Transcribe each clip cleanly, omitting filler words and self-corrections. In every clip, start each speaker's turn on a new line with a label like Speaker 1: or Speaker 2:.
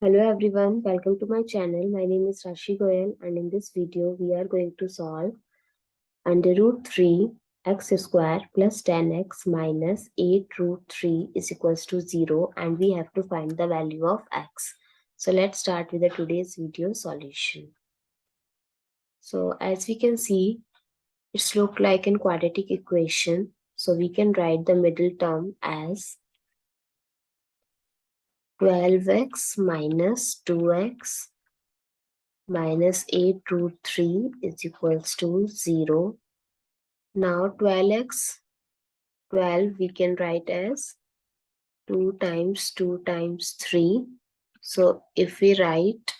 Speaker 1: Hello everyone, welcome to my channel. My name is Rashi Goel and in this video we are going to solve under root 3 x square plus 10x minus 8 root 3 is equals to 0 and we have to find the value of x. So let's start with the today's video solution. So as we can see, it's look like a quadratic equation. So we can write the middle term as 12x minus 2x minus 8 root 3 is equals to 0. Now 12 we can write as 2 times 2 times 3. So if we write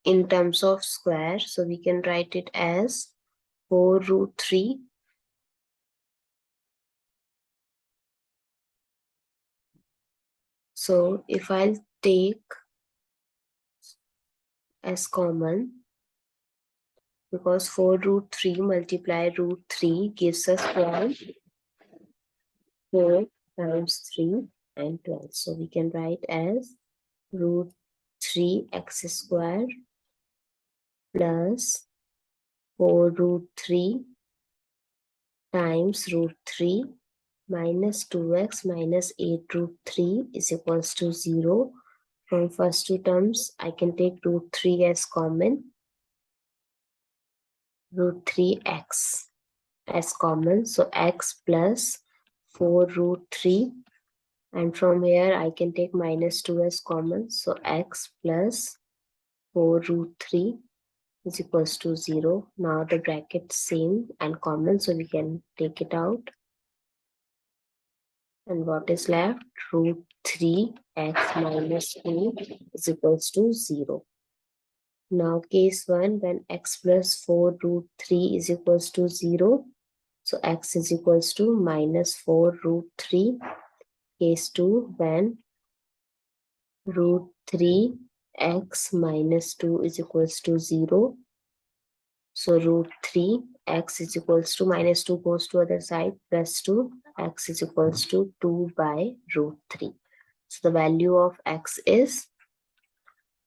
Speaker 1: in terms of square, so we can write it as 4 root 3. So if I'll take as common, because 4 root 3 multiply root 3 gives us 12. 4 times 3 and 12. So we can write as root 3x square plus 4 root 3 times root 3 minus 2x minus 8 root 3 is equals to 0. From first two terms, I can take root 3 as common, root 3x as common. So x plus 4 root 3, and from here I can take minus 2 as common. So x plus 4 root 3 is equals to 0. Now the bracket same and common, so we can take it out. And what is left? Root 3x minus 2 is equals to 0. Now case 1, when x plus 4 root 3 is equals to 0. So x is equals to minus 4 root 3. Case 2, when root 3x minus 2 is equals to 0. So root 3 x is equals to minus 2 goes to other side, plus 2 x is equals to 2 by root 3. So the value of x is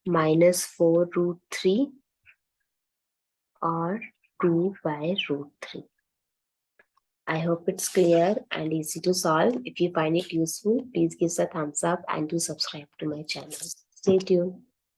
Speaker 1: minus 4 root 3 or 2 by root 3. I hope it's clear and easy to solve. If you find it useful, please give us a thumbs up and do subscribe to my channel. Stay tuned.